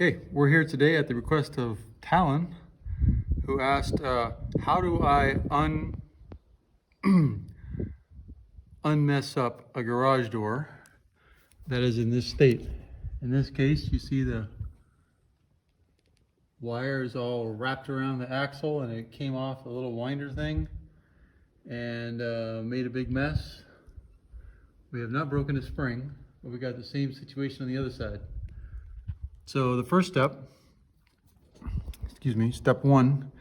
Okay, we're here today at the request of Talon, who asked, how do I unmess up a garage door that is in this state? In this case, you see the wire is all wrapped around the axle and it came off a little winder thing and made a big mess. We have not broken a spring, but we got the same situation on the other side. So the first step, step one,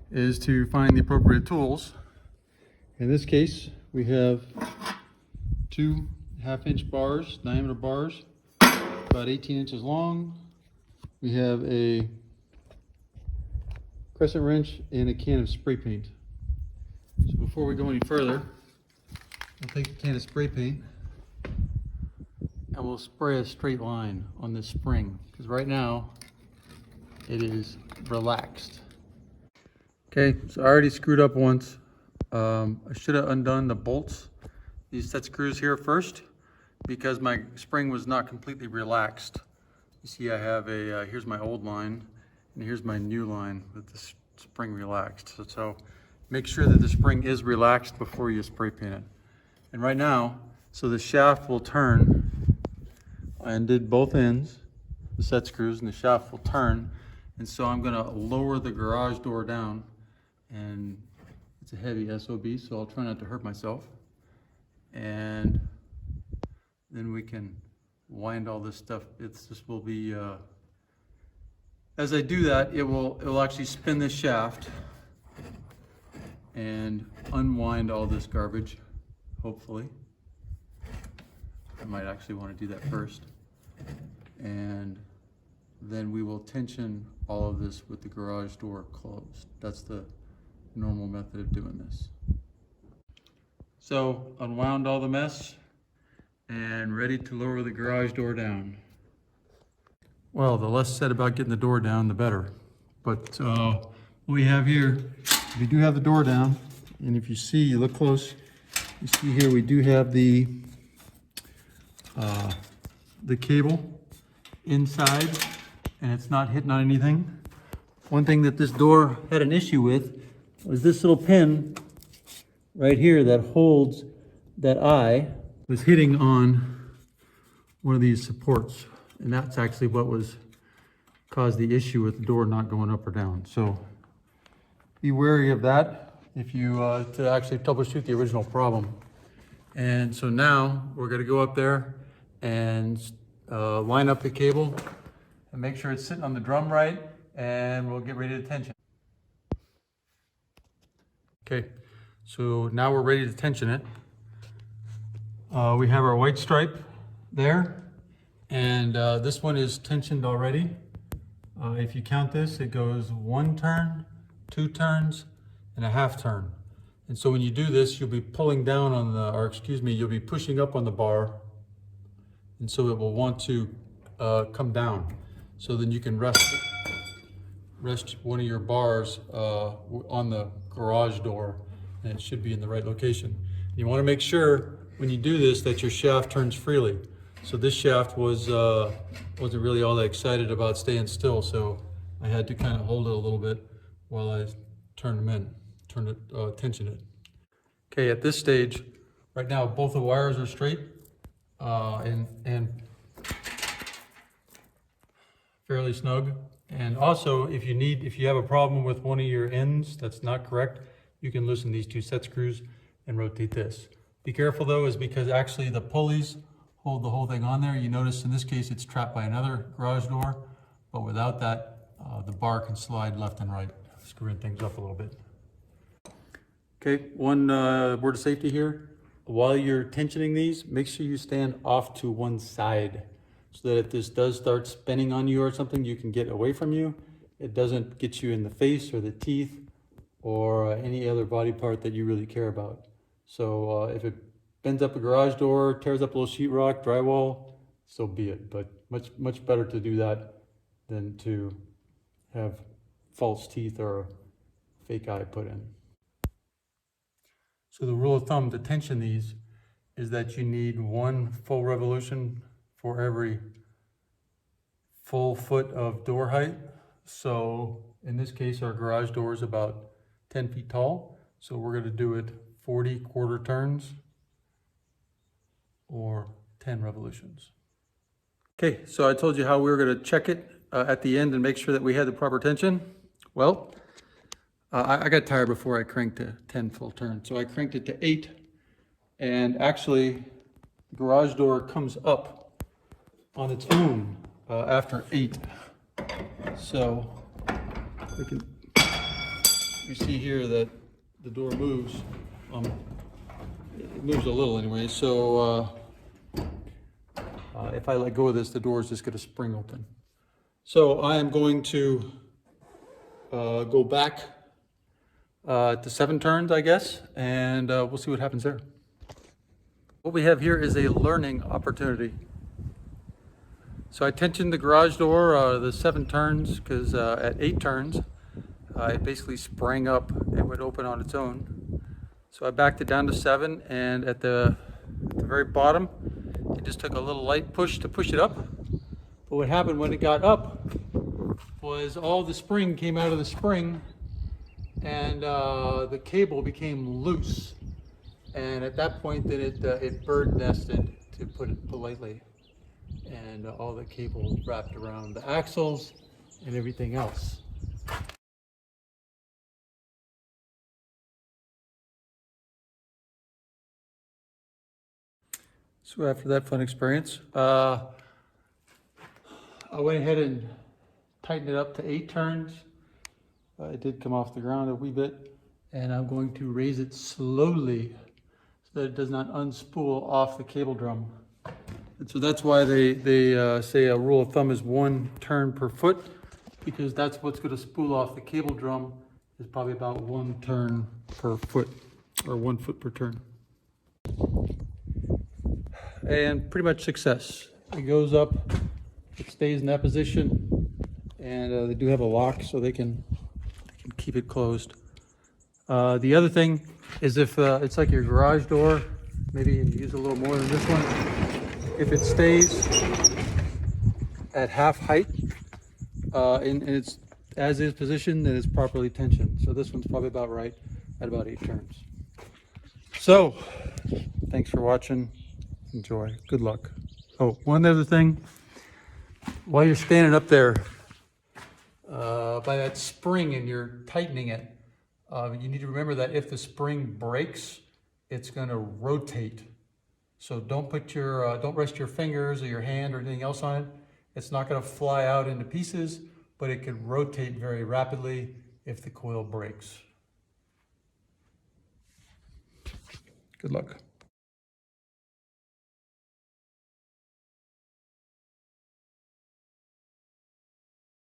is to find the appropriate tools. In this case, we have two 1/2-inch bars, diameter bars, about 18 inches long. We have a crescent wrench and a can of spray paint. So before we go any further, we'll take a can of spray paint and we'll spray a straight line on this spring, because right now it is relaxed. Okay, so I already screwed up once. I should have undone the bolts, these set screws here first, because my spring was not completely relaxed. You see I have a, here's my old line, and here's my new line with the spring relaxed. So make sure that the spring is relaxed before you spray paint it. And right now, so the shaft will turn. I undid both ends, the set screws, and the shaft will turn. And so I'm gonna lower the garage door down, and it's a heavy SOB, so I'll try not to hurt myself. And then we can wind all this stuff. This will be, as I do that, it will actually spin this shaft and unwind all this garbage, hopefully. I might actually want to do that first. And then we will tension all of this with the garage door closed. That's the normal method of doing this. So unwound all the mess and ready to lower the garage door down. Well, the less said about getting the door down, the better. But what we have here, we do have the door down, and if you see, you look close, you see here we do have the cable inside, and it's not hitting on anything. One thing that this door had an issue with was this little pin right here that holds that eye was hitting on one of these supports, and that's actually what caused the issue with the door not going up or down. So be wary of that if you to actually troubleshoot the original problem. And so now we're going to go up there and line up the cable and make sure it's sitting on the drum right, and we'll get ready to tension. Okay, so now we're ready to tension it. We have our white stripe there, and this one is tensioned already. If you count this, it goes 1 turn, 2 turns, and a 1/2 turn. And so when you do this, you'll be pulling down on you'll be pushing up on the bar, and so it will want to come down. So then you can rest one of your bars on the garage door, and it should be in the right location. You want to make sure when you do this that your shaft turns freely. So this shaft wasn't really all that excited about staying still, so I had to kind of hold it a little bit while I tension it. Okay, at this stage, right now both the wires are straight and fairly snug. And also, if you have a problem with one of your ends that's not correct, you can loosen these 2 set screws and rotate this. Be careful though, is because actually the pulleys hold the whole thing on there. You notice in this case it's trapped by another garage door, but without that, the bar can slide left and right, screwing things up a little bit. Okay, one word of safety here. While you're tensioning these, make sure you stand off to one side, so that if this does start spinning on you or something, you can get away from you. It doesn't get you in the face or the teeth or any other body part that you really care about. So if it bends up a garage door, tears up a little sheetrock, drywall, so be it. But much better to do that than to have false teeth or a fake eye put in. So the rule of thumb to tension these is that you need 1 full revolution for every full foot of door height. So in this case, our garage door is about 10 feet tall. So we're gonna do it 40 quarter turns or 10 revolutions. Okay, so I told you how we were gonna check it at the end and make sure that we had the proper tension. Well, I got tired before I cranked to 10 full turns. So I cranked it to 8, and actually the garage door comes up on its own after 8. So you see here that the door moves. It moves a little anyway. So if I let go of this, the door is just going to spring open. So I am going to go back to 7 turns, I guess, and we'll see what happens there. What we have here is a learning opportunity. So I tensioned the garage door the 7 turns because at 8 turns, it basically sprang up and would open on its own. So I backed it down to 7, and at the very bottom, it just took a little light push to push it up. But what happened when it got up was all the spring came out of the spring, and the cable became loose. And at that point, then it bird nested, to put it politely. And all the cable wrapped around the axles and everything else. So after that fun experience, I went ahead and tightened it up to 8 turns. It did come off the ground a wee bit, and I'm going to raise it slowly so that it does not unspool off the cable drum. And so that's why they say a rule of thumb is 1 turn per foot, because that's what's going to spool off the cable drum, is probably about 1 turn per foot, or 1 foot per turn. And pretty much success. It goes up, it stays in that position, and they do have a lock so they can keep it closed. The other thing is, if it's like your garage door, maybe you use a little more than this one. If it stays at half height in its as is position, then it's properly tensioned. So this one's probably about right at about 8 turns. So thanks for watching. Enjoy. Good luck. Oh, one other thing. While you're standing up there by that spring and you're tightening it, you need to remember that if the spring breaks, it's going to rotate. So don't rest your fingers or your hand or anything else on it. It's not going to fly out into pieces, but it could rotate very rapidly if the coil breaks. Good luck.